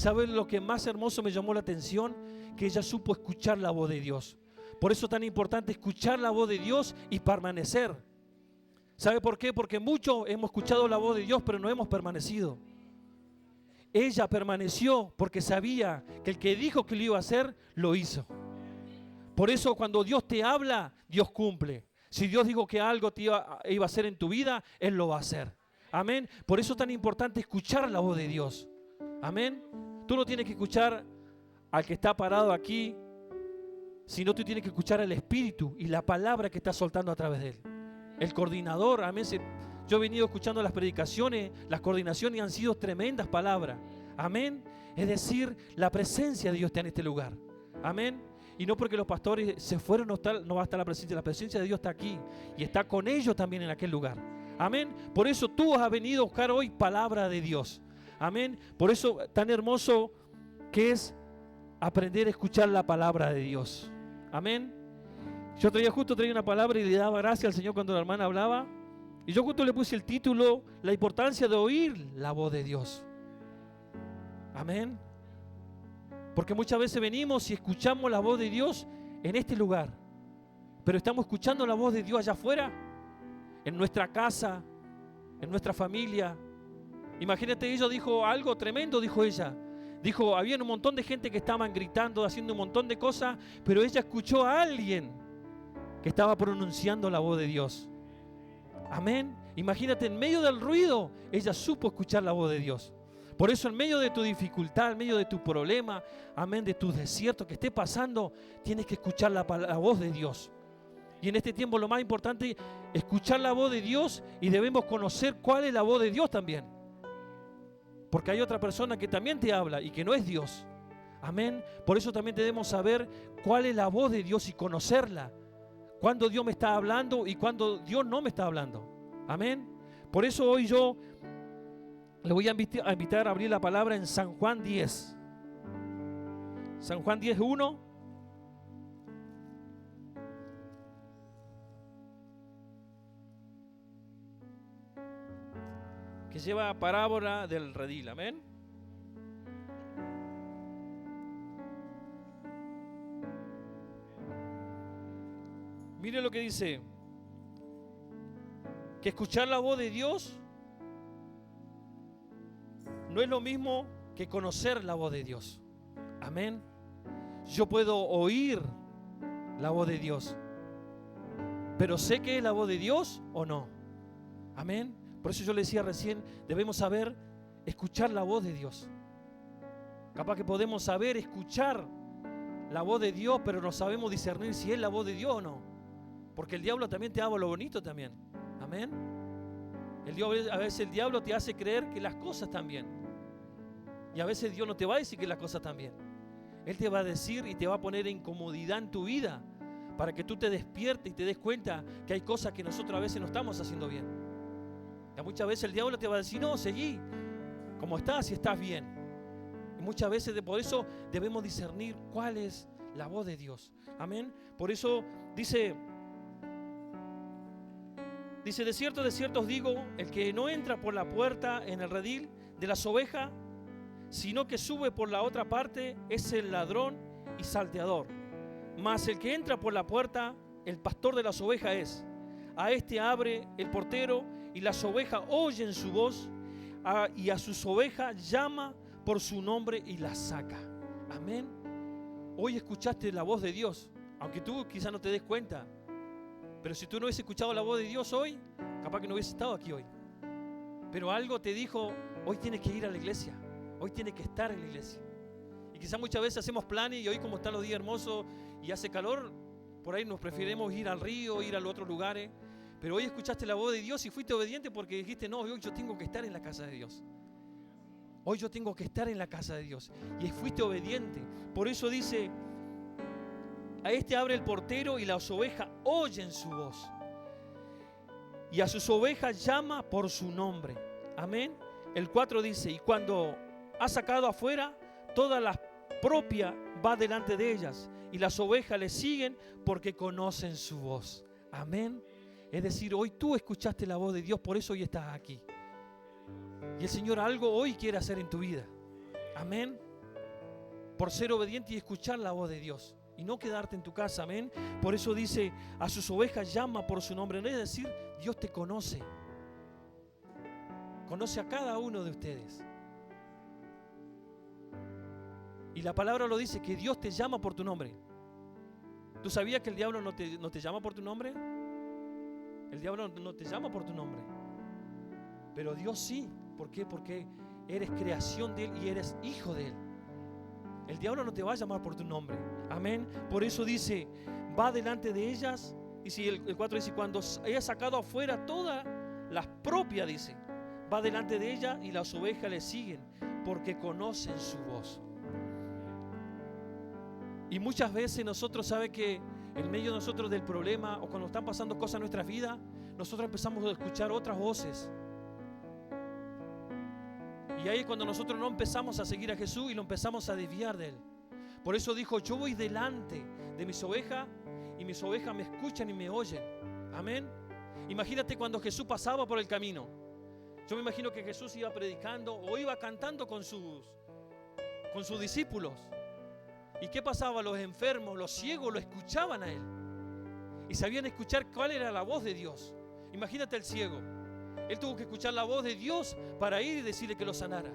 ¿sabes lo que más hermoso me llamó la atención? Que ella supo escuchar la voz de Dios. Por eso es tan importante escuchar la voz de Dios y permanecer. ¿Sabe por qué? Porque muchos hemos escuchado la voz de Dios, pero no hemos permanecido. Ella permaneció porque sabía que el que dijo que lo iba a hacer, lo hizo. Por eso cuando Dios te habla, Dios cumple. Si Dios dijo que algo te iba a hacer en tu vida, Él lo va a hacer. Amén. Por eso es tan importante escuchar la voz de Dios. Amén. Tú no tienes que escuchar al que está parado aquí, sino tú tienes que escuchar al Espíritu y la palabra que está soltando a través de Él. El coordinador, amén. Yo he venido escuchando las predicaciones, las coordinaciones y han sido tremendas palabras. Amén. Es decir, la presencia de Dios está en este lugar. Amén. Y no porque los pastores se fueron, no va a estar la presencia de Dios está aquí y está con ellos también en aquel lugar. Amén. Por eso tú has venido a buscar hoy palabra de Dios. Amén. Por eso tan hermoso que es aprender a escuchar la palabra de Dios. Amén. Yo justo traía una palabra y le daba gracias al Señor cuando la hermana hablaba. Y yo justo le puse el título, la importancia de oír la voz de Dios. Amén. Porque muchas veces venimos y escuchamos la voz de Dios en este lugar. Pero estamos escuchando la voz de Dios allá afuera, en nuestra casa, en nuestra familia. Imagínate, ella dijo algo tremendo, dijo ella. Dijo, había un montón de gente que estaban gritando, haciendo un montón de cosas, pero ella escuchó a alguien que estaba pronunciando la voz de Dios. Amén. Imagínate, en medio del ruido, ella supo escuchar la voz de Dios. Por eso en medio de tu dificultad, en medio de tu problema, amén, de tus desiertos que esté pasando, tienes que escuchar la voz de Dios. Y en este tiempo lo más importante es escuchar la voz de Dios y debemos conocer cuál es la voz de Dios también. Porque hay otra persona que también te habla y que no es Dios. Amén. Por eso también debemos saber cuál es la voz de Dios y conocerla. Cuando Dios me está hablando y cuando Dios no me está hablando. Amén. Por eso hoy yo le voy a invitar a abrir la palabra en San Juan 10. San Juan 10:1. Que lleva parábola del redil. Amén. Mire lo que dice. Que escuchar la voz de Dios no es lo mismo que conocer la voz de Dios. Amén. Yo puedo oír la voz de Dios, pero ¿sé que es la voz de Dios o no? Amén. Por eso yo le decía recién, debemos saber escuchar la voz de Dios. Capaz que podemos saber escuchar la voz de Dios, pero no sabemos discernir si es la voz de Dios o no. Porque el diablo también te habla lo bonito también. Amén. A veces el diablo te hace creer que las cosas están bien. Y a veces Dios no te va a decir que las cosas están bien. Él te va a decir y te va a poner en incomodidad en tu vida para que tú te despiertes y te des cuenta que hay cosas que nosotros a veces no estamos haciendo bien. Y muchas veces el diablo te va a decir, no, seguí como estás y estás bien. Y muchas veces por eso debemos discernir cuál es la voz de Dios. Amén. Por eso dice, de cierto os digo, el que no entra por la puerta en el redil de las ovejas, sino que sube por la otra parte, es el ladrón y salteador. Mas el que entra por la puerta, el pastor de las ovejas es. A este abre el portero y las ovejas oyen su voz, y a sus ovejas llama por su nombre y las saca. Amén. Hoy escuchaste la voz de Dios, aunque tú quizás no te des cuenta. Pero si tú no hubieses escuchado la voz de Dios hoy, capaz que no hubieses estado aquí hoy. Pero algo te dijo, hoy tienes que ir a la iglesia. Hoy tienes que estar en la iglesia. Y quizás muchas veces hacemos planes y hoy como están los días hermosos y hace calor, por ahí nos preferimos ir al río, ir a los otros lugares. Pero hoy escuchaste la voz de Dios y fuiste obediente porque dijiste, no, hoy yo tengo que estar en la casa de Dios. Hoy yo tengo que estar en la casa de Dios. Y fuiste obediente. Por eso dice, a este abre el portero y las ovejas oyen su voz. Y a sus ovejas llama por su nombre. Amén. El 4 dice, y cuando ha sacado afuera, todas las propias va delante de ellas. Y las ovejas le siguen porque conocen su voz. Amén. Es decir, hoy tú escuchaste la voz de Dios, por eso hoy estás aquí. Y el Señor algo hoy quiere hacer en tu vida. Amén. por ser obediente y escuchar la voz de Dios. Y no quedarte en tu casa, amén. Por eso dice, a sus ovejas llama por su nombre. No es decir, Dios te conoce. Conoce a cada uno de ustedes. Y la palabra lo dice, que Dios te llama por tu nombre. ¿Tú sabías que el diablo no te llama por tu nombre? El diablo no te llama por tu nombre. Pero Dios sí. ¿Por qué? Porque eres creación de Él y eres hijo de Él. El diablo no te va a llamar por tu nombre. Amén. Por eso dice, va delante de ellas. Y si el 4 dice, cuando haya sacado afuera todas las propias, dice, va delante de ella y las ovejas le siguen porque conocen su voz. Y muchas veces nosotros, ¿sabe que en medio de nosotros del problema o cuando están pasando cosas en nuestras vidas, nosotros empezamos a escuchar otras voces? Y ahí es cuando nosotros no empezamos a seguir a Jesús y lo empezamos a desviar de Él. Por eso dijo, yo voy delante de mis ovejas y mis ovejas me escuchan y me oyen. Amén. Imagínate cuando Jesús pasaba por el camino. Yo me imagino que Jesús iba predicando o iba cantando con sus discípulos. ¿Y qué pasaba? Los enfermos, los ciegos lo escuchaban a Él. Y sabían escuchar cuál era la voz de Dios. Imagínate el ciego. Él tuvo que escuchar la voz de Dios para ir y decirle que lo sanara.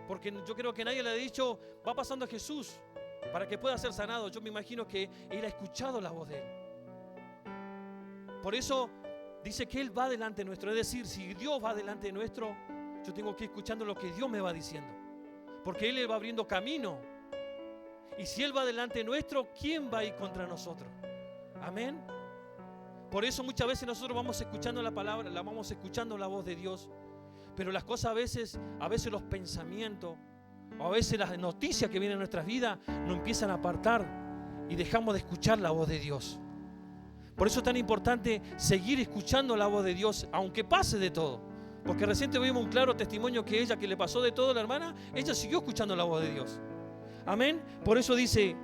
Porque yo creo que nadie le ha dicho, va pasando a Jesús para que pueda ser sanado. Yo me imagino que Él ha escuchado la voz de Él. Por eso dice que Él va delante nuestro. Es decir, si Dios va delante nuestro, yo tengo que ir escuchando lo que Dios me va diciendo. Porque Él va abriendo camino. Y si Él va delante nuestro, ¿quién va a ir contra nosotros? Amén. Por eso muchas veces nosotros vamos escuchando la palabra, vamos escuchando la voz de Dios. Pero las cosas a veces los pensamientos, o a veces las noticias que vienen en nuestras vidas, nos empiezan a apartar y dejamos de escuchar la voz de Dios. Por eso es tan importante seguir escuchando la voz de Dios, aunque pase de todo. Porque recién vimos un claro testimonio que ella, que le pasó de todo a la hermana, ella siguió escuchando la voz de Dios. Amén. Por eso dice,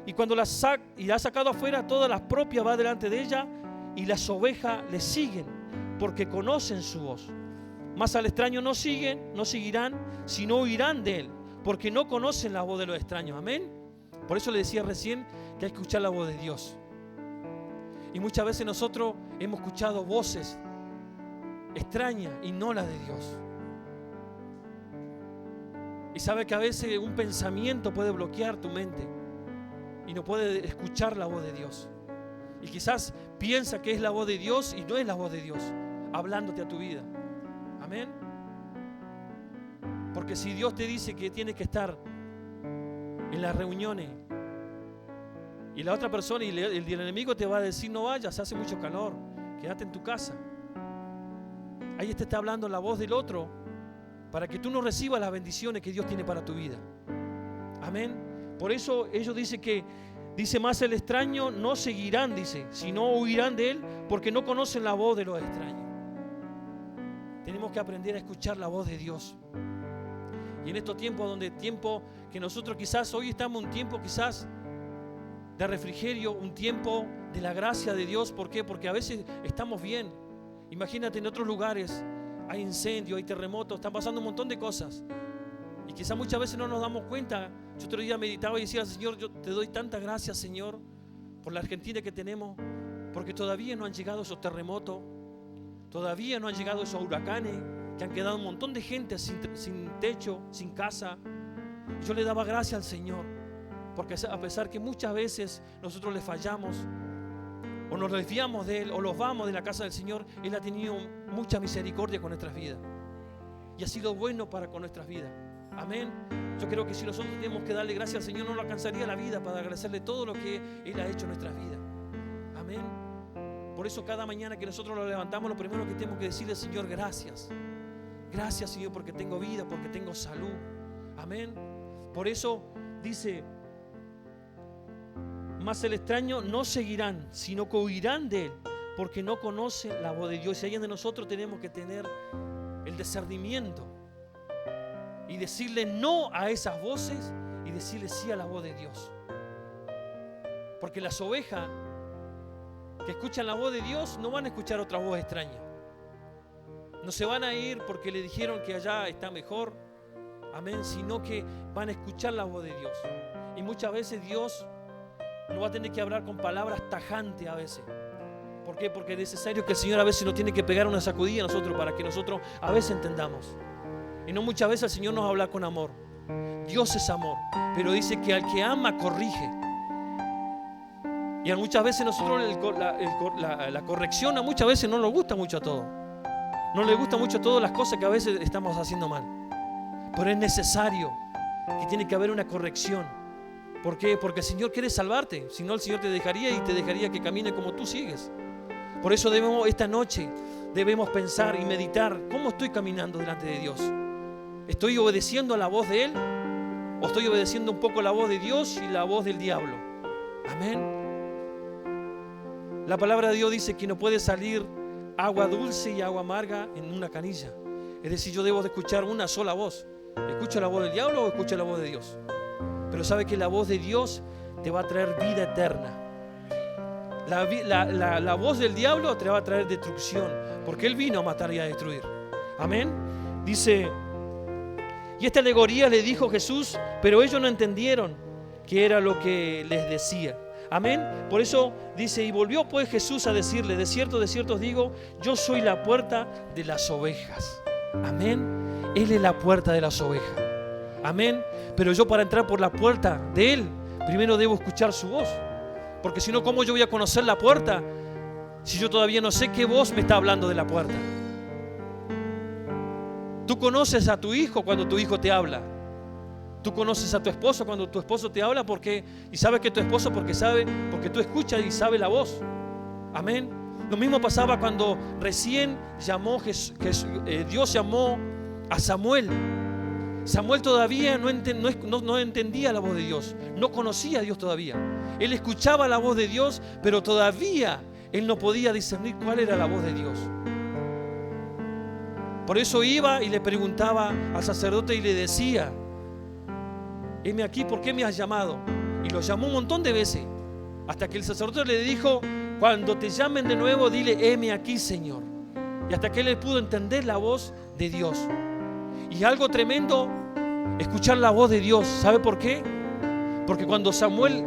y cuando la ha sacado afuera, todas las propias va delante de ella y las ovejas le siguen porque conocen su voz. Mas al extraño no seguirán, sino huirán de él, porque no conocen la voz de los extraños. Amén. Por eso le decía recién que hay que escuchar la voz de Dios. Y muchas veces nosotros hemos escuchado voces extrañas y no las de Dios. Y sabe que a veces un pensamiento puede bloquear tu mente y no puede escuchar la voz de Dios. Y quizás piensa que es la voz de Dios y no es la voz de Dios hablándote a tu vida. Amén. Porque si Dios te dice que tienes que estar en las reuniones y la otra persona y el enemigo te va a decir no vayas, hace mucho calor, quédate en tu casa. Ahí te está hablando la voz del otro para que tú no recibas las bendiciones que Dios tiene para tu vida. Amén. Por eso ellos dicen que, dice más el extraño no seguirán, dice, sino huirán de él porque no conocen la voz de los extraños. Tenemos que aprender a escuchar la voz de Dios. Y en estos tiempos tiempo que nosotros quizás hoy estamos en un tiempo quizás de refrigerio, un tiempo de la gracia de Dios. ¿Por qué? Porque a veces estamos bien. Imagínate en otros lugares hay incendios, hay terremotos, están pasando un montón de cosas. Y quizás muchas veces no nos damos cuenta. Yo otro día meditaba y decía, Señor, yo te doy tantas gracias, Señor, por la Argentina que tenemos, porque todavía no han llegado esos terremotos, todavía no han llegado esos huracanes, que han quedado un montón de gente sin techo, sin casa. Yo le daba gracias al Señor, porque a pesar que muchas veces nosotros le fallamos, o nos desviamos de Él, o los vamos de la casa del Señor, Él ha tenido mucha misericordia con nuestras vidas. Y ha sido bueno con nuestras vidas. Amén. Yo creo que si nosotros tenemos que darle gracias al Señor, no lo alcanzaría la vida para agradecerle todo lo que Él ha hecho en nuestras vidas. Amén. Por eso cada mañana que nosotros lo levantamos, lo primero que tenemos que decirle al Señor, gracias. Gracias, Señor, porque tengo vida, porque tengo salud. Amén. Por eso dice, mas el extraño no seguirán, sino que huirán de él, porque no conocen la voz de Dios. Y ahí es donde nosotros tenemos que tener el discernimiento y decirle no a esas voces y decirle sí a la voz de Dios. Porque las ovejas que escuchan la voz de Dios no van a escuchar otra voz extraña. No se van a ir porque le dijeron que allá está mejor, Amén, sino que van a escuchar la voz de Dios. Y muchas veces Dios no va a tener que hablar con palabras tajantes a veces. ¿Por qué? Porque es necesario que el Señor a veces nos tiene que pegar una sacudida a nosotros para que nosotros a veces entendamos. Y no muchas veces el Señor nos habla con amor. Dios es amor, pero dice que al que ama corrige. Y muchas veces nosotros la corrección a muchas veces no nos gusta mucho a todos. No le gusta mucho a todas las cosas que a veces estamos haciendo mal. Pero es necesario que tiene que haber una corrección. ¿Por qué? Porque el Señor quiere salvarte. Si no, el Señor te dejaría y te dejaría que camine como tú sigues. Por eso esta noche debemos pensar y meditar: ¿cómo estoy caminando delante de Dios? ¿Estoy obedeciendo a la voz de Él? ¿O estoy obedeciendo un poco la voz de Dios y la voz del diablo? Amén. La palabra de Dios dice que no puede salir agua dulce y agua amarga en una canilla. Es decir, yo debo de escuchar una sola voz. ¿Escucho la voz del diablo o escucho la voz de Dios? Pero sabe que la voz de Dios te va a traer vida eterna. La voz del diablo te va a traer destrucción, porque Él vino a matar y a destruir. Amén. Dice: y esta alegoría le dijo Jesús, pero ellos no entendieron qué era lo que les decía. Amén. Por eso dice: y volvió pues Jesús a decirle: de cierto os digo, yo soy la puerta de las ovejas. Amén. Él es la puerta de las ovejas. Amén. Pero yo, para entrar por la puerta de Él, primero debo escuchar su voz. Porque si no, ¿cómo yo voy a conocer la puerta si yo todavía no sé qué voz me está hablando de la puerta? Tú conoces a tu hijo cuando tu hijo te habla. Tú conoces a tu esposo cuando tu esposo te habla, y sabes que tu esposo porque tú escuchas y sabes la voz. Amén. Lo mismo pasaba cuando recién Dios llamó a Samuel. Samuel todavía no entendía la voz de Dios, no conocía a Dios todavía. Él escuchaba la voz de Dios, pero todavía él no podía discernir cuál era la voz de Dios. Por eso iba y le preguntaba al sacerdote y le decía: heme aquí, ¿por qué me has llamado? Y lo llamó un montón de veces, hasta que el sacerdote le dijo: cuando te llamen de nuevo, dile: heme aquí, Señor. Y hasta que él pudo entender la voz de Dios. Y algo tremendo, escuchar la voz de Dios. ¿Sabe por qué? Porque cuando Samuel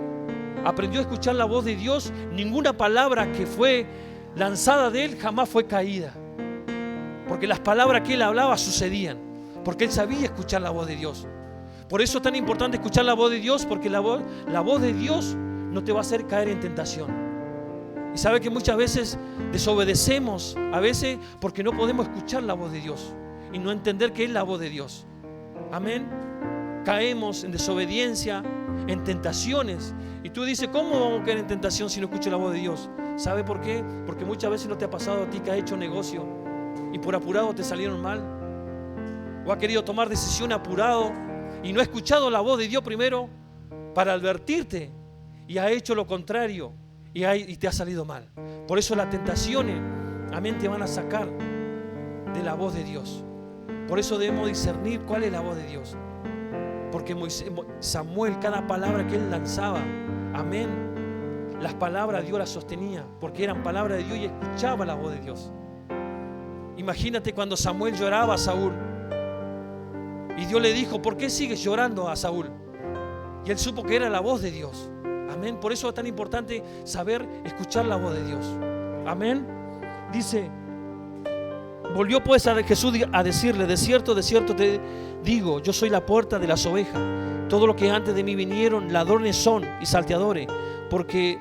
aprendió a escuchar la voz de Dios, ninguna palabra que fue lanzada de él jamás fue caída. Porque las palabras que él hablaba sucedían, porque él sabía escuchar la voz de Dios. Por eso es tan importante escuchar la voz de Dios, porque la voz de Dios no te va a hacer caer en tentación. Y sabe que muchas veces desobedecemos, a veces porque no podemos escuchar la voz de Dios y no entender que es la voz de Dios. Amén. Caemos en desobediencia, en tentaciones. Y tú dices: ¿cómo vamos a caer en tentación si no escucho la voz de Dios? ¿Sabe por qué? Porque muchas veces no te ha pasado a ti que has hecho negocio y por apurado te salieron mal, o has querido tomar decisión apurado y no has escuchado la voz de Dios primero para advertirte, y has hecho lo contrario y te ha salido mal. Por eso las tentaciones, amén, te van a sacar de la voz de Dios. Por eso debemos discernir cuál es la voz de Dios. Porque Samuel, cada palabra que él lanzaba, amén, las palabras Dios las sostenía, porque eran palabras de Dios y escuchaba la voz de Dios. Imagínate cuando Samuel lloraba a Saúl y Dios le dijo: ¿por qué sigues llorando a Saúl? Y él supo que era la voz de Dios. Amén. Por eso es tan importante saber escuchar la voz de Dios. Amén. Dice: volvió pues a Jesús a decirle: de cierto te digo, yo soy la puerta de las ovejas. Todo lo que antes de mí vinieron ladrones son y salteadores,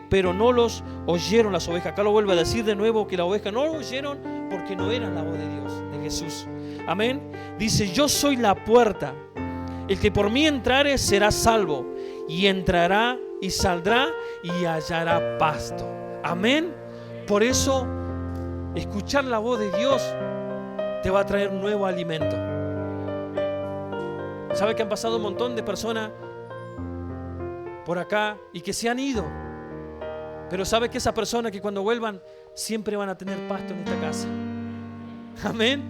pero no los oyeron las ovejas. Acá lo vuelve a decir de nuevo, que las ovejas no lo oyeron porque no eran la voz de Dios, de Jesús. Amén. Dice: yo soy la puerta. El que por mí entrare será salvo, y entrará y saldrá y hallará pasto. Amén. Por eso, escuchar la voz de Dios te va a traer nuevo alimento. ¿Sabe que han pasado un montón de personas por acá y que se han ido? Pero sabe que esas personas, que cuando vuelvan siempre van a tener pasto en esta casa. Amén.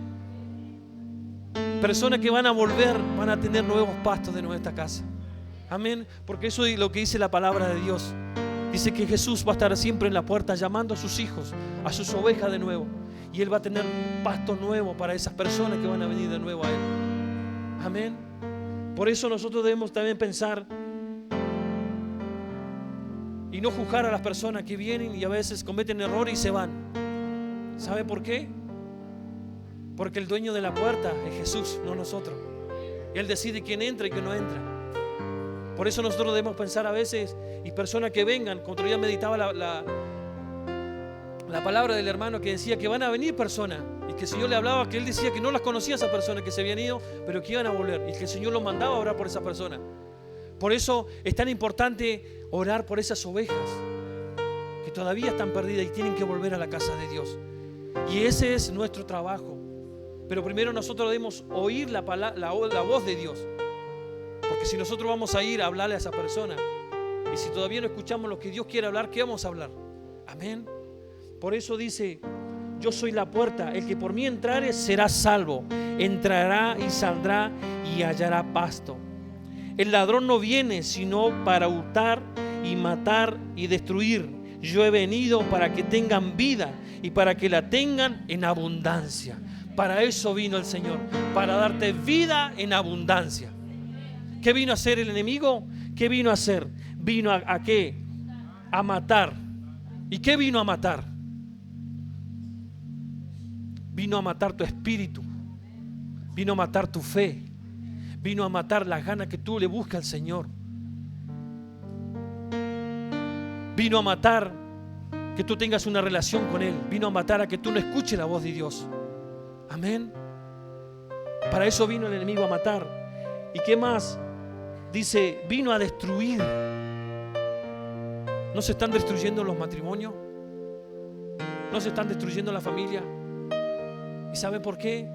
Personas que van a volver van a tener nuevos pastos de nuestra casa. Amén. Porque eso es lo que dice la palabra de Dios. Dice que Jesús va a estar siempre en la puerta llamando a sus hijos, a sus ovejas de nuevo. Y Él va a tener un pasto nuevo para esas personas que van a venir de nuevo a Él. Amén. Por eso nosotros debemos también pensar y no juzgar a las personas que vienen y a veces cometen errores y se van. ¿Sabe por qué? Porque el dueño de la puerta es Jesús, no nosotros. Él decide quién entra y quién no entra. Por eso nosotros debemos pensar a veces, y personas que vengan, como otro día meditaba la palabra del hermano que decía que van a venir personas, y que el Señor le hablaba, que él decía que no las conocía a esas personas que se habían ido, pero que iban a volver, y que el Señor los mandaba a orar por esas personas. Por eso es tan importante orar por esas ovejas que todavía están perdidas y tienen que volver a la casa de Dios. Y ese es nuestro trabajo. Pero primero nosotros debemos oír la voz de Dios. Porque si nosotros vamos a ir a hablarle a esa persona, y si todavía no escuchamos lo que Dios quiere hablar, ¿qué vamos a hablar? Amén. Por eso dice: yo soy la puerta, el que por mí entrare será salvo, entrará y saldrá y hallará pasto. El ladrón no viene sino para hurtar y matar y destruir. Yo he venido para que tengan vida y para que la tengan en abundancia. Para eso vino el Señor, para darte vida en abundancia. ¿Qué vino a hacer el enemigo? ¿Qué vino a hacer? ¿Vino a qué? A matar. ¿Y qué vino a matar? Vino a matar tu espíritu, vino a matar tu fe, vino a matar las ganas que tú le buscas al Señor, vino a matar que tú tengas una relación con Él, vino a matar a que tú no escuches la voz de Dios. Amén. Para eso vino el enemigo, a matar. ¿Y qué más? Dice, vino a destruir. ¿No se están destruyendo los matrimonios? ¿No se están destruyendo la familia? ¿Y sabe por qué?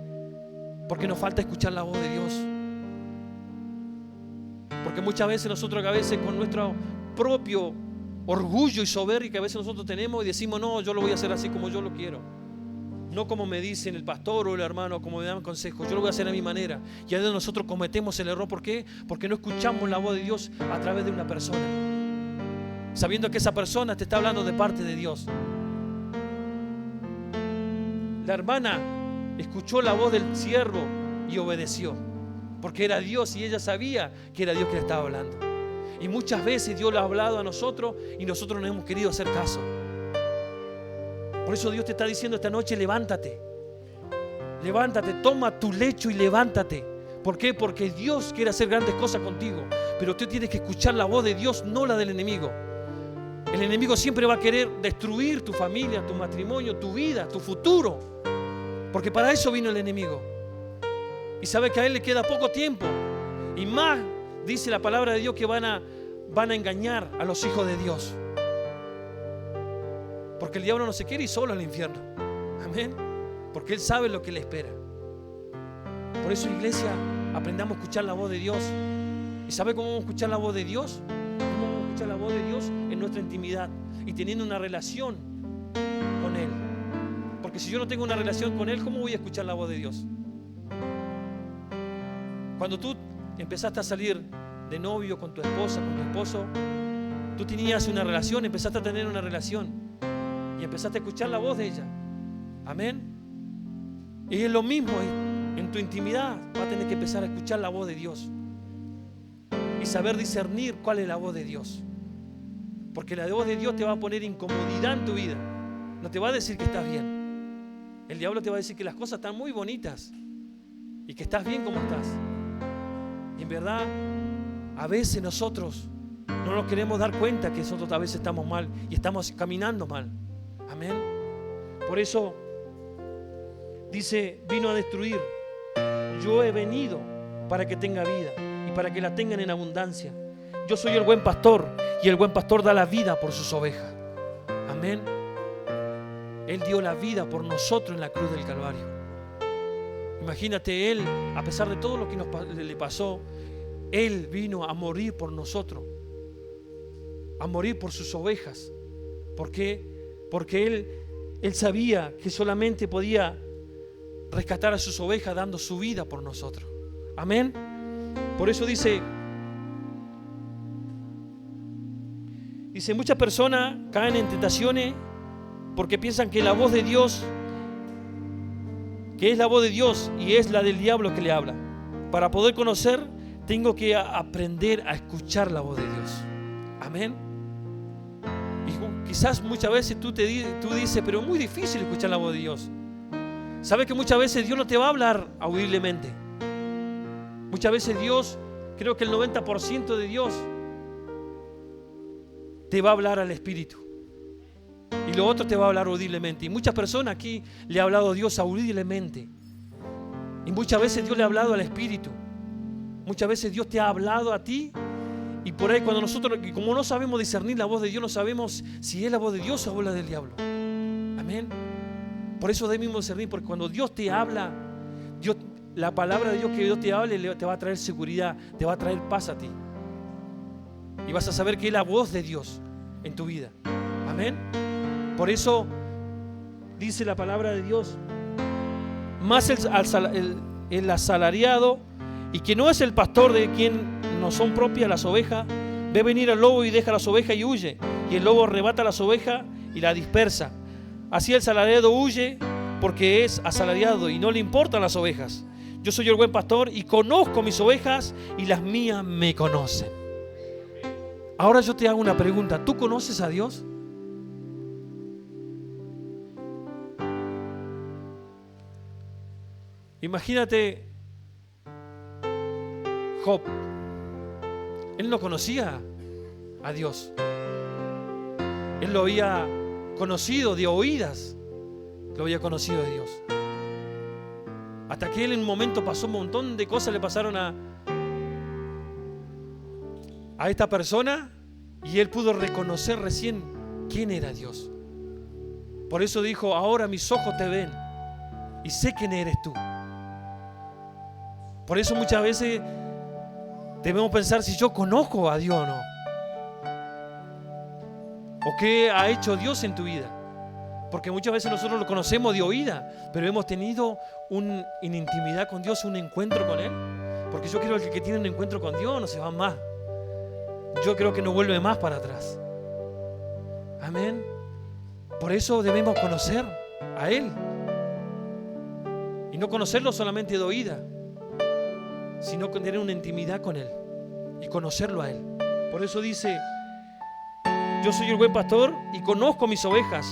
Porque nos falta escuchar la voz de Dios. Porque muchas veces nosotros, a veces con nuestro propio orgullo y soberbia que a veces nosotros tenemos, y decimos: no, yo lo voy a hacer así como yo lo quiero, no como me dicen el pastor o el hermano, como me dan consejos, yo lo voy a hacer a mi manera. Y a veces nosotros cometemos el error. ¿Por qué? Porque no escuchamos la voz de Dios a través de una persona, sabiendo que esa persona te está hablando de parte de Dios. La hermana escuchó la voz del siervo y obedeció, porque era Dios y ella sabía que era Dios que le estaba hablando. Y muchas veces Dios le ha hablado a nosotros y nosotros no hemos querido hacer caso. Por eso Dios te está diciendo esta noche: levántate, levántate, toma tu lecho y levántate. ¿Por qué? Porque Dios quiere hacer grandes cosas contigo, pero tú tienes que escuchar la voz de Dios, no la del enemigo. El enemigo siempre va a querer destruir tu familia, tu matrimonio, tu vida, tu futuro, porque para eso vino el enemigo. Y sabe que a él le queda poco tiempo, y más dice la palabra de Dios que van a engañar a los hijos de Dios, porque el diablo no se quiere ir solo al infierno. Amén. Porque él sabe lo que le espera. Por eso, iglesia, aprendamos a escuchar la voz de Dios. ¿Y sabe cómo vamos a escuchar la voz de Dios? ¿Cómo vamos a escuchar la voz de Dios? En nuestra intimidad y teniendo una relación con Él. Porque si yo no tengo una relación con Él, ¿cómo voy a escuchar la voz de Dios? Cuando tú empezaste a salir de novio con tu esposa, con tu esposo, tú tenías una relación, empezaste a tener una relación y empezaste a escuchar la voz de ella. Amén. Y es lo mismo en tu intimidad. Vas a tener que empezar a escuchar la voz de Dios y saber discernir cuál es la voz de Dios, porque la voz de Dios te va a poner incomodidad en tu vida. No te va a decir que estás bien. El diablo te va a decir que las cosas están muy bonitas y que estás bien como estás. Y en verdad, a veces nosotros no nos queremos dar cuenta que nosotros a veces estamos mal y estamos caminando mal. Amén. Por eso dice: vino a destruir. Yo he venido para que tenga vida y para que la tengan en abundancia. Yo soy el buen pastor y el buen pastor da la vida por sus ovejas. Amén. Él dio la vida por nosotros en la cruz del Calvario. Imagínate, Él, a pesar de todo lo que le pasó, Él vino a morir por nosotros, a morir por sus ovejas. ¿Por qué? Porque Él sabía que solamente podía rescatar a sus ovejas dando su vida por nosotros. Amén. Por eso dice, muchas personas caen en tentaciones porque piensan que la voz de Dios, que es la voz de Dios y es la del diablo que le habla. Para poder conocer, tengo que aprender a escuchar la voz de Dios. Amén. Y quizás muchas veces tú dices, pero es muy difícil escuchar la voz de Dios. ¿Sabes que muchas veces Dios no te va a hablar audiblemente? Muchas veces Dios, creo que el 90% de Dios te va a hablar al Espíritu. Y lo otro te va a hablar audiblemente. Y muchas personas aquí le ha hablado a Dios audiblemente. Y muchas veces Dios le ha hablado al Espíritu. Muchas veces Dios te ha hablado a ti. Y por ahí cuando nosotros, como no sabemos discernir la voz de Dios, no sabemos si es la voz de Dios o la del diablo. Amén. Por eso debemos discernir, porque cuando Dios te habla, la palabra de Dios que Dios te hable te va a traer seguridad, te va a traer paz a ti. Y vas a saber que es la voz de Dios en tu vida. Amén. Por eso dice la palabra de Dios: más el asalariado, y que no es el pastor de quien no son propias las ovejas, ve venir al lobo y deja las ovejas y huye, y el lobo arrebata las ovejas y la dispersa. Así el asalariado huye porque es asalariado y no le importan las ovejas. Yo soy el buen pastor y conozco mis ovejas y las mías me conocen. Ahora yo te hago una pregunta: ¿tú conoces a Dios? Imagínate Job. Él no conocía a Dios. Él lo había conocido de oídas. Lo había conocido de Dios. Hasta que él en un momento pasó un montón de cosas, le pasaron a esta persona, y él pudo reconocer recién quién era Dios. Por eso dijo: ahora mis ojos te ven y sé quién eres tú. Por eso muchas veces debemos pensar si yo conozco a Dios o no. ¿O qué ha hecho Dios en tu vida? Porque muchas veces nosotros lo conocemos de oída, pero hemos tenido una intimidad con Dios, un encuentro con Él. Porque yo creo que el que tiene un encuentro con Dios no se va más. Yo creo que no vuelve más para atrás. Amén. Por eso debemos conocer a Él. Y no conocerlo solamente de oída, sino tener una intimidad con Él y conocerlo a Él. Por eso dice: yo soy el buen pastor y conozco mis ovejas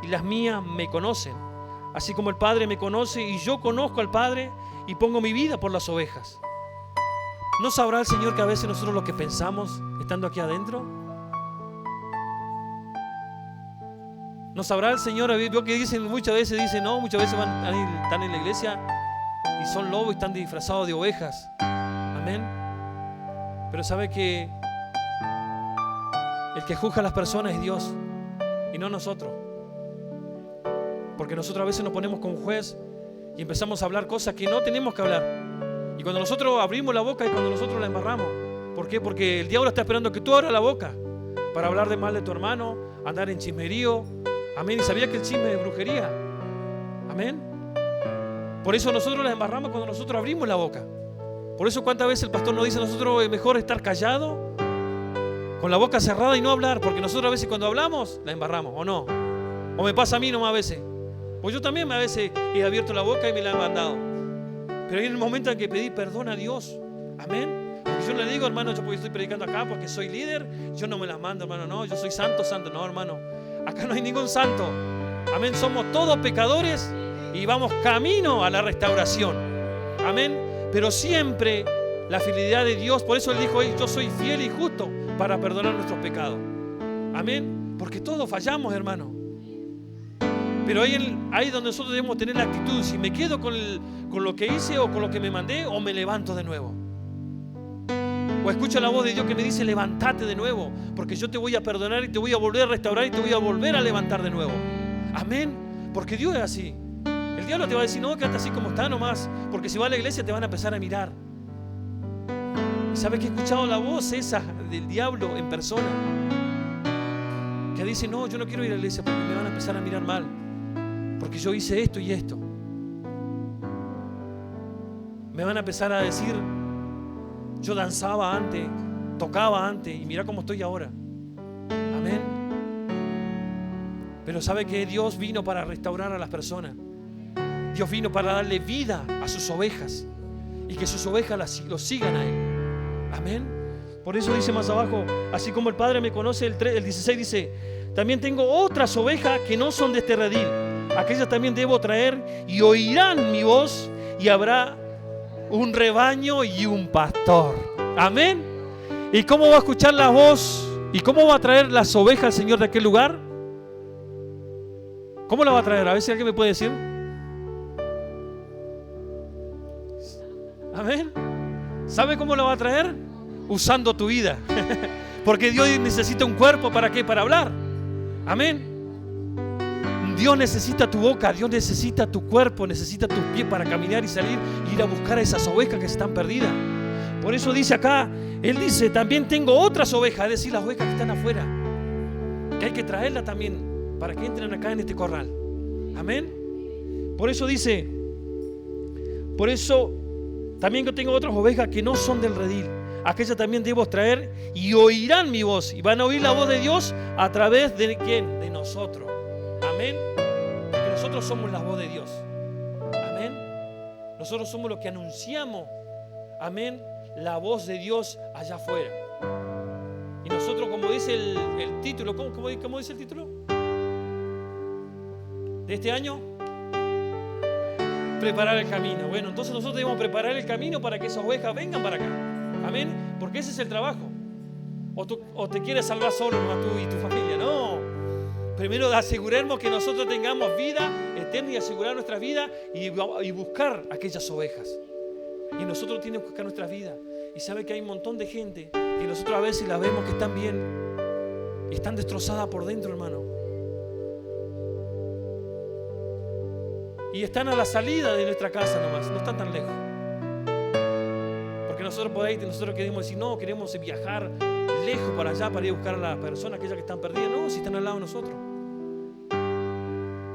y las mías me conocen, así como el Padre me conoce y yo conozco al Padre y pongo mi vida por las ovejas. ¿No sabrá el Señor que a veces nosotros lo que pensamos estando aquí adentro? ¿No sabrá el Señor? Veo que dicen, muchas veces están en la iglesia y son lobos y están disfrazados de ovejas. Amén. Pero sabe que el que juzga a las personas es Dios y no nosotros. Porque nosotros a veces nos ponemos como juez y empezamos a hablar cosas que no tenemos que hablar. Y cuando nosotros abrimos la boca es cuando nosotros la embarramos. ¿Por qué? Porque el diablo está esperando que tú abras la boca para hablar de mal de tu hermano, andar en chismerío. Amén. Y sabía que el chisme es brujería. Amén. Por eso nosotros la embarramos cuando nosotros abrimos la boca. Por eso cuántas veces el pastor nos dice a nosotros es mejor estar callado, con la boca cerrada y no hablar, porque nosotros a veces cuando hablamos la embarramos, ¿o no? O me pasa a mí nomás a veces. Pues yo también a veces he abierto la boca y me la he mandado. Pero hay el momento en que pedí perdón a Dios. Amén. Porque yo le digo, hermano, yo porque estoy predicando acá, porque soy líder, yo no me las mando, hermano, no, yo soy santo. No, hermano, acá no hay ningún santo. Amén, somos todos pecadores y vamos camino a la restauración. Amén. Pero siempre la fidelidad de Dios, por eso Él dijo: yo soy fiel y justo para perdonar nuestros pecados. Amén. Porque todos fallamos, hermano. Pero ahí donde nosotros debemos tener la actitud: si me quedo con lo que hice o con lo que me mandé, o me levanto de nuevo. O escucho la voz de Dios que me dice: levántate de nuevo, porque yo te voy a perdonar y te voy a volver a restaurar y te voy a volver a levantar de nuevo. Amén. Porque Dios es así. El diablo te va a decir: no, quédate así como está nomás, porque si vas a la iglesia te van a empezar a mirar. ¿Y sabes que he escuchado la voz esa del diablo en persona? Que dice: no, yo no quiero ir a la iglesia porque me van a empezar a mirar mal, porque yo hice esto y esto. Me van a empezar a decir: yo danzaba antes, tocaba antes y mira cómo estoy ahora. Amén. Pero sabe que Dios vino para restaurar a las personas. Dios vino para darle vida a sus ovejas y que sus ovejas lo sigan a Él. Amén. Por eso dice más abajo, así como el Padre me conoce, el 16 dice, también tengo otras ovejas que no son de este redil. Aquellas también debo traer y oirán mi voz y habrá un rebaño y un pastor. Amén. ¿Y cómo va a escuchar la voz? ¿Y cómo va a traer las ovejas al Señor de aquel lugar? ¿Cómo la va a traer? A ver si alguien me puede decir. Amén. ¿Sabe cómo la va a traer? Usando tu vida. Porque Dios necesita un cuerpo, ¿para qué? Para hablar. Amén. Dios necesita tu boca, Dios necesita tu cuerpo, necesita tus pies para caminar y salir e ir a buscar a esas ovejas que están perdidas. Por eso dice acá, Él dice, también tengo otras ovejas, es decir, las ovejas que están afuera, que hay que traerlas también para que entren acá en este corral. Amén. Por eso dice, por eso también yo tengo otras ovejas que no son del redil. Aquellas también debo traer y oirán mi voz. Y van a oír la voz de Dios a través de ¿quién? De nosotros. Amén. Porque nosotros somos la voz de Dios. Amén. Nosotros somos los que anunciamos, amén, la voz de Dios allá afuera. Y nosotros, como dice el título, ¿cómo dice el título de este año? Preparar el camino. Bueno, entonces nosotros debemos preparar el camino para que esas ovejas vengan para acá. Amén. Porque ese es el trabajo. O te quieres salvar solo tú y tu familia. No. Primero aseguremos que nosotros tengamos vida eterna y asegurar nuestra vida y buscar aquellas ovejas. Y nosotros tenemos que buscar nuestra vida. Y sabe que hay un montón de gente que nosotros a veces las vemos que están bien y están destrozadas por dentro, hermano. Y están a la salida de nuestra casa nomás, no están tan lejos. Porque nosotros por ahí, nosotros queremos decir, no, queremos viajar lejos para allá para ir a buscar a las personas, aquellas que están perdidas. No, si están al lado de nosotros.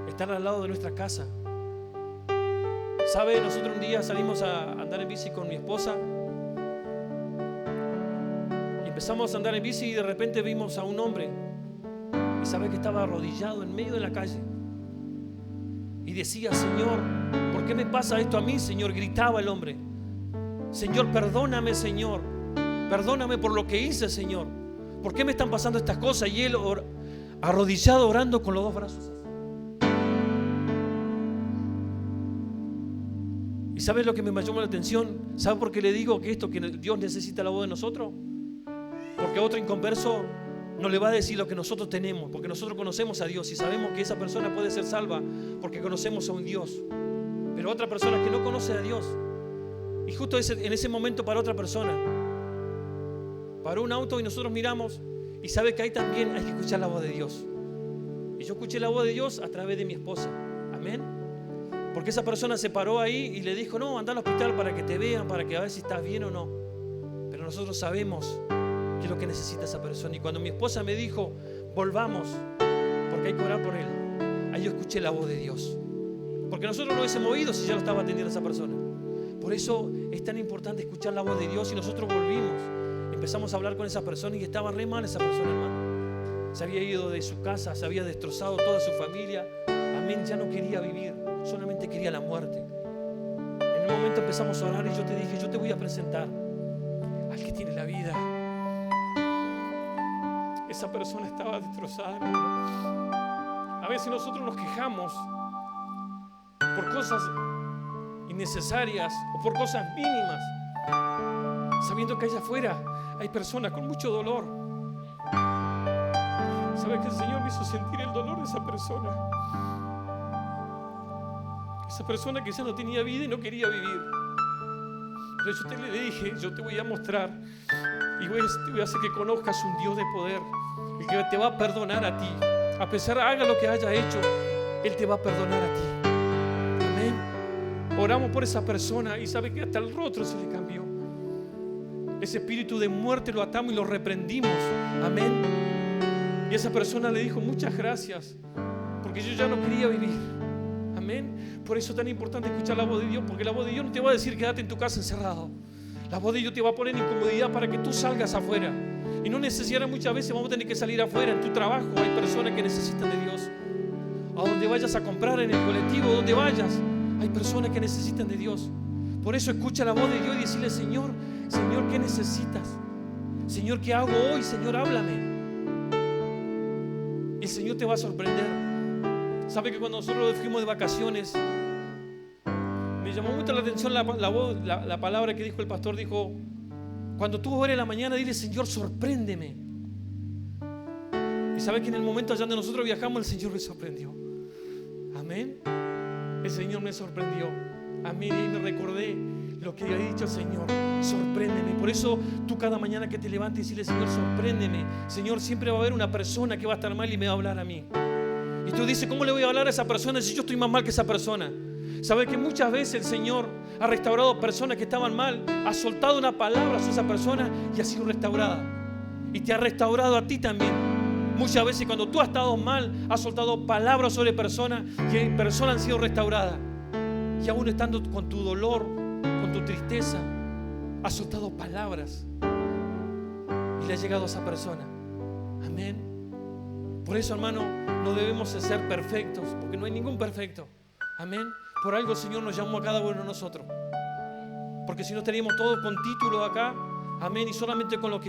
Están al lado de nuestra casa. ¿Sabe? Nosotros un día salimos a andar en bici con mi esposa. Y empezamos a andar en bici y de repente vimos a un hombre. Y sabe que estaba arrodillado en medio de la calle. Y decía, Señor, ¿por qué me pasa esto a mí, Señor? Gritaba el hombre. Señor, perdóname, Señor. Perdóname por lo que hice, Señor. ¿Por qué me están pasando estas cosas? Y él arrodillado orando con los dos brazos. ¿Y sabes lo que me llamó la atención? ¿Sabe por qué le digo que Dios necesita la voz de nosotros? Porque a otro inconverso no le va a decir lo que nosotros tenemos, porque nosotros conocemos a Dios y sabemos que esa persona puede ser salva porque conocemos a un Dios. Pero otra persona que no conoce a Dios, y justo en ese momento para otra persona paró un auto y nosotros miramos y sabe que ahí también hay que escuchar la voz de Dios. Y yo escuché la voz de Dios a través de mi esposa. Amén. Porque esa persona se paró ahí y le dijo, no, anda al hospital para que te vean, para que a ver si estás bien o no. Pero nosotros sabemos qué es lo que necesita esa persona. Y cuando mi esposa me dijo, volvamos, porque hay que orar por él, ahí yo escuché la voz de Dios. Porque nosotros no hubiésemos ido si ya lo estaba atendiendo esa persona. Por eso es tan importante escuchar la voz de Dios. Y nosotros volvimos, empezamos a hablar con esa persona y estaba re mal esa persona, hermano. Se había ido de su casa, se había destrozado toda su familia. Amén, ya no quería vivir, solamente quería la muerte. En un momento empezamos a orar y yo te dije, yo te voy a presentar al que tiene la vida. Esa persona estaba destrozada, hermano. A veces nosotros nos quejamos por cosas innecesarias o por cosas mínimas, sabiendo que allá afuera hay personas con mucho dolor. ¿Sabes que el Señor me hizo sentir el dolor de esa persona? Esa persona que ya no tenía vida y no quería vivir. Pero yo le dije, yo te voy a mostrar y te voy a hacer que conozcas un Dios de poder, el que te va a perdonar a ti. A pesar, haga lo que haya hecho, Él te va a perdonar a ti. Amén. Oramos por esa persona y sabe que hasta el rostro se le cambió. Ese espíritu de muerte lo atamos y lo reprendimos. Amén. Y esa persona le dijo, muchas gracias, porque yo ya no quería vivir. Amén. Por eso es tan importante escuchar la voz de Dios, porque la voz de Dios no te va a decir quédate en tu casa encerrado. La voz de Dios te va a poner en incomodidad para que tú salgas afuera. Y no necesariamente muchas veces vamos a tener que salir afuera. En tu trabajo hay personas que necesitan de Dios. A donde vayas a comprar, en el colectivo, donde vayas, hay personas que necesitan de Dios. Por eso escucha la voz de Dios y decirle, Señor, Señor, ¿qué necesitas? Señor, ¿qué hago hoy? Señor, háblame. El Señor te va a sorprender. ¿Sabe que cuando nosotros fuimos de vacaciones, me llamó mucho la atención la palabra que dijo el pastor? Dijo: cuando tú ores en la mañana, dile: Señor, sorpréndeme. Y sabe que en el momento allá donde nosotros viajamos, el Señor me sorprendió. Amén. El Señor me sorprendió. Amén. Y me recordé lo que había dicho el Señor: sorpréndeme. Por eso tú cada mañana que te levantes, dile: Señor, sorpréndeme. Señor, siempre va a haber una persona que va a estar mal y me va a hablar a mí. Y tú dices: ¿cómo le voy a hablar a esa persona si yo estoy más mal que esa persona? ¿Sabe que muchas veces el Señor ha restaurado personas que estaban mal? Ha soltado una palabra a esa persona y ha sido restaurada. Y te ha restaurado a ti también. Muchas veces cuando tú has estado mal, has soltado palabras sobre personas y personas han sido restauradas. Y aún estando con tu dolor, con tu tristeza, has soltado palabras y le ha llegado a esa persona. Amén. Por eso, hermano, no debemos ser perfectos, porque no hay ningún perfecto. Amén. Por algo el Señor nos llamó a cada uno de nosotros. Porque si no estaríamos todos con títulos acá. Amén. Y solamente con los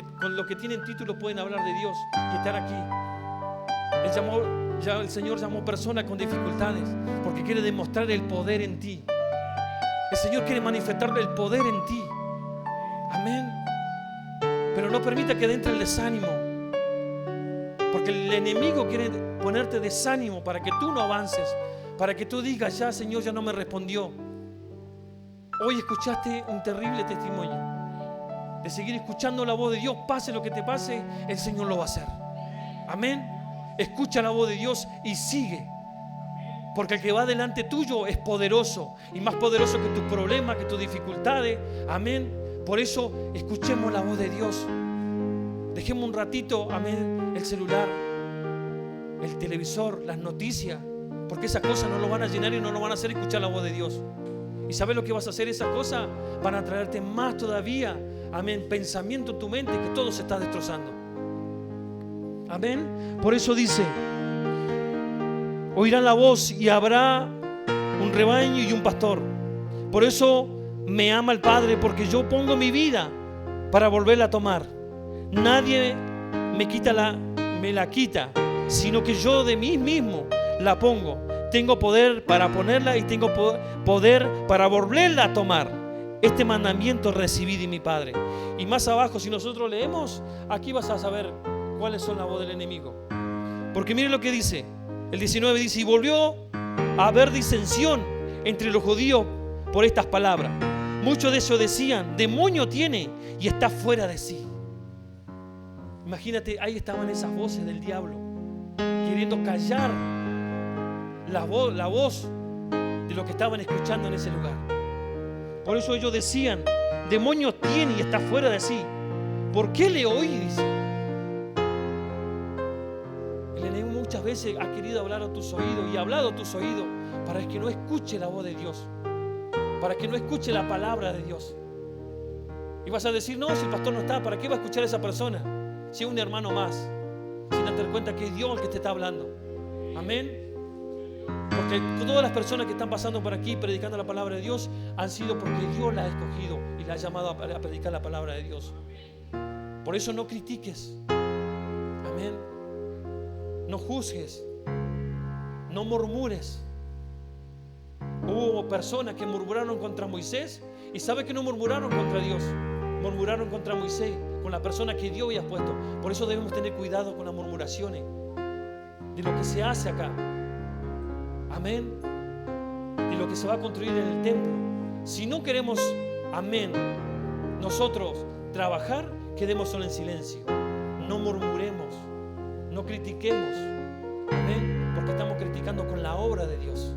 que tienen títulos pueden hablar de Dios y estar aquí. El Señor llamó personas con dificultades porque quiere demostrar el poder en ti. El Señor quiere manifestar el poder en ti. Amén. Pero no permita que entre el desánimo, porque el enemigo quiere ponerte desánimo para que tú no avances, para que tú digas: ya, Señor, ya no me respondió. Hoy escuchaste un terrible testimonio de seguir escuchando la voz de Dios. Pase lo que te pase, el Señor lo va a hacer. Amén. Escucha la voz de Dios y sigue, porque el que va delante tuyo es poderoso, y más poderoso que tus problemas, que tus dificultades. Amén. Por eso escuchemos la voz de Dios. Dejemos un ratito, amén, el celular, el televisor, las noticias, porque esas cosas no lo van a llenar y no lo van a hacer escuchar la voz de Dios. ¿Y sabes lo que vas a hacer? Esas cosas van a traerte más todavía, amén, pensamiento en tu mente, que todo se está destrozando. Amén. Por eso dice: oirán la voz y habrá un rebaño y un pastor. Por eso me ama el Padre, porque yo pongo mi vida para volverla a tomar. Nadie me la quita, sino que yo de mí mismo la pongo. Tengo poder para ponerla y tengo poder para volverla a tomar. Este mandamiento recibí de mi Padre. Y más abajo, si nosotros leemos, aquí vas a saber cuáles son la voz del enemigo. Porque miren lo que dice. El 19 dice: y volvió a haber disensión entre los judíos por estas palabras. Muchos de ellos decían: demonio tiene y está fuera de sí. Imagínate, ahí estaban esas voces del diablo queriendo callar la voz de lo que estaban escuchando en ese lugar. Por eso ellos decían: demonio tiene y está fuera de sí. ¿Por qué le oí? Dice. El enemigo muchas veces ha querido hablar a tus oídos y ha hablado a tus oídos para que no escuche la voz de Dios, para que no escuche la palabra de Dios. Y vas a decir: no, si el pastor no está, ¿para qué va a escuchar a esa persona? Si es un hermano más, sin darte cuenta que es Dios el que te está hablando. Amén. Porque todas las personas que están pasando por aquí predicando la palabra de Dios han sido porque Dios la ha escogido y la ha llamado a predicar la palabra de Dios. Por eso no critiques. Amén. No juzgues. No murmures. Hubo personas que murmuraron contra Moisés, y ¿sabe que no murmuraron contra Dios? Murmuraron contra Moisés, con la persona que Dios había puesto. Por eso debemos tener cuidado con las murmuraciones de lo que se hace acá. Amén. De lo que se va a construir en el templo. Si no queremos, amén, nosotros trabajar, quedemos solo en silencio. No murmuremos, no critiquemos. Amén. Porque estamos criticando con la obra de Dios.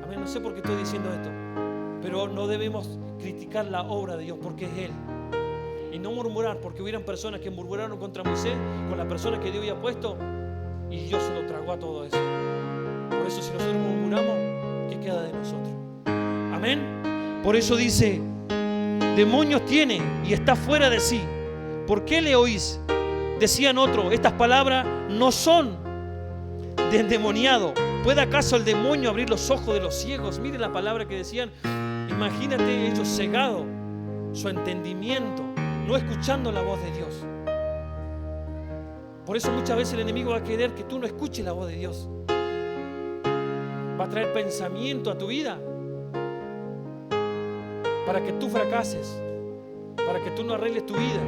Amén. No sé por qué estoy diciendo esto, pero no debemos criticar la obra de Dios, porque es Él. Y no murmurar, porque hubieran personas que murmuraron contra Moisés, con la persona que Dios había puesto, y Dios se lo tragó a todo eso. Por eso, si nosotros murmuramos, ¿qué queda de nosotros? Amén. Por eso dice: demonios tiene y está fuera de sí. ¿Por qué le oís? Decían otros: estas palabras no son de endemoniado. ¿Puede acaso el demonio abrir los ojos de los ciegos? Miren la palabra que decían. Imagínate ellos cegados, su entendimiento. no escuchando la voz de Dios. Por eso muchas veces el enemigo va a querer que tú no escuches la voz de Dios. Va a traer pensamiento a tu vida para que tú fracases, para que tú no arregles tu vida,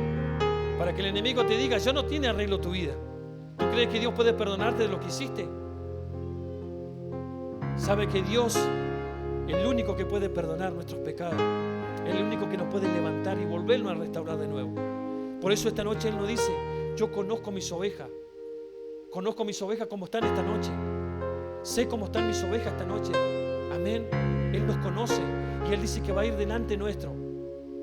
para que el enemigo te diga: yo no tiene arreglo tu vida. ¿Tú crees que Dios puede perdonarte de lo que hiciste? Sabe que Dios es el único que puede perdonar nuestros pecados, es el único que nos puede levantar y volvernos a restaurar de nuevo. Por eso esta noche Él nos dice: yo conozco mis ovejas como están esta noche, sé cómo están mis ovejas esta noche. Amén. Él nos conoce y Él dice que va a ir delante nuestro.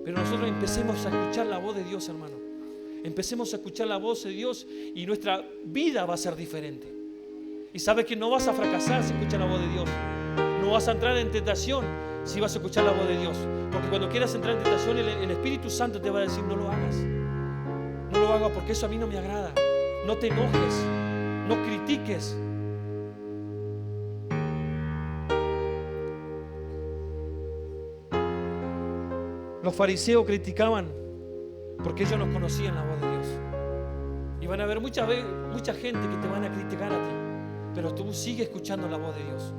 Pero nosotros empecemos a escuchar la voz de Dios, hermano. Empecemos a escuchar la voz de Dios y nuestra vida va a ser diferente. Y sabes que no vas a fracasar si escuchas la voz de Dios. No vas a entrar en tentación si vas a escuchar la voz de Dios. Porque cuando quieras entrar en tentación, el Espíritu Santo te va a decir: no lo hagas. No lo hagas porque eso a mí no me agrada. No te enojes, no critiques. Los fariseos criticaban porque ellos no conocían la voz de Dios. Y van a haber mucha gente que te van a criticar a ti, pero tú sigue escuchando la voz de Dios.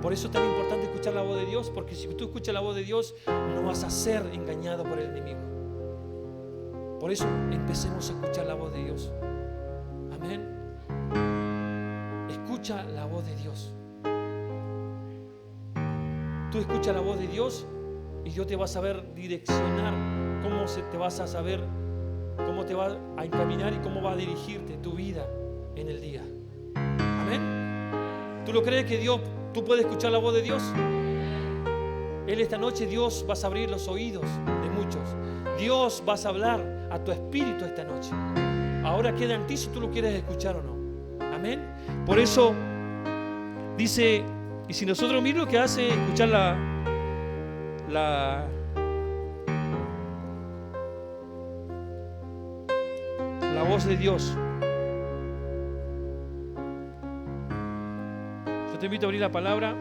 Por eso es tan importante escuchar la voz de Dios, porque si tú escuchas la voz de Dios, no vas a ser engañado por el enemigo. Por eso empecemos a escuchar la voz de Dios. Amén. Escucha la voz de Dios. Tú escuchas la voz de Dios y Dios te va a saber direccionar, te vas a saber cómo te va a encaminar y cómo va a dirigirte tu vida en el día. Amén. ¿Tú lo crees que tú puedes escuchar la voz de Dios? Esta noche Dios vas a abrir los oídos de muchos. Dios vas a hablar a tu espíritu esta noche. Ahora queda en ti si tú lo quieres escuchar o no. Amén. Por eso dice, y si nosotros miramos lo que hace escuchar la voz de Dios. Yo te invito a abrir la palabra.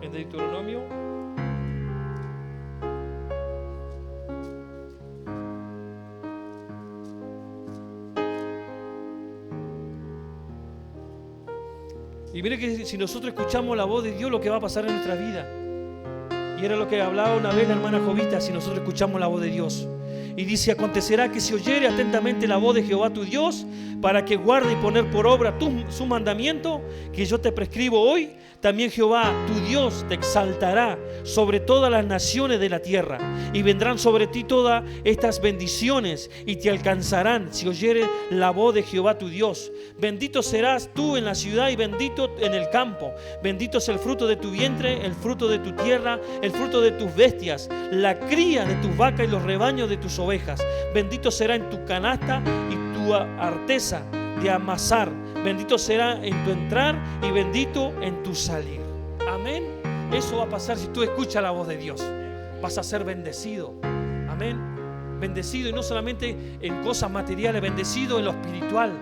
En Deuteronomio. Y mire que si nosotros escuchamos la voz de Dios, lo que va a pasar en nuestra vida. Y era lo que hablaba una vez la hermana Jovita, si nosotros escuchamos la voz de Dios. Y dice: acontecerá que si oyere atentamente la voz de Jehová tu Dios, para que guarde y poner por obra su mandamiento, que yo te prescribo hoy, también Jehová tu Dios te exaltará sobre todas las naciones de la tierra, y vendrán sobre ti todas estas bendiciones, y te alcanzarán si oyere la voz de Jehová tu Dios. Bendito serás tú en la ciudad y bendito en el campo. Bendito es el fruto de tu vientre, el fruto de tu tierra, el fruto de tus bestias, la cría de tus vacas y los rebaños de tus ovejas. Bendito será en tu canasta y tu arteza de amasar. Bendito será en tu entrar y bendito en tu salir. Amén. Eso va a pasar si tú escuchas la voz de Dios. Vas a ser bendecido. Amén. Bendecido, y no solamente en cosas materiales, bendecido en lo espiritual.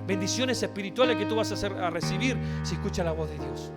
Bendiciones espirituales que tú vas a recibir si escuchas la voz de Dios.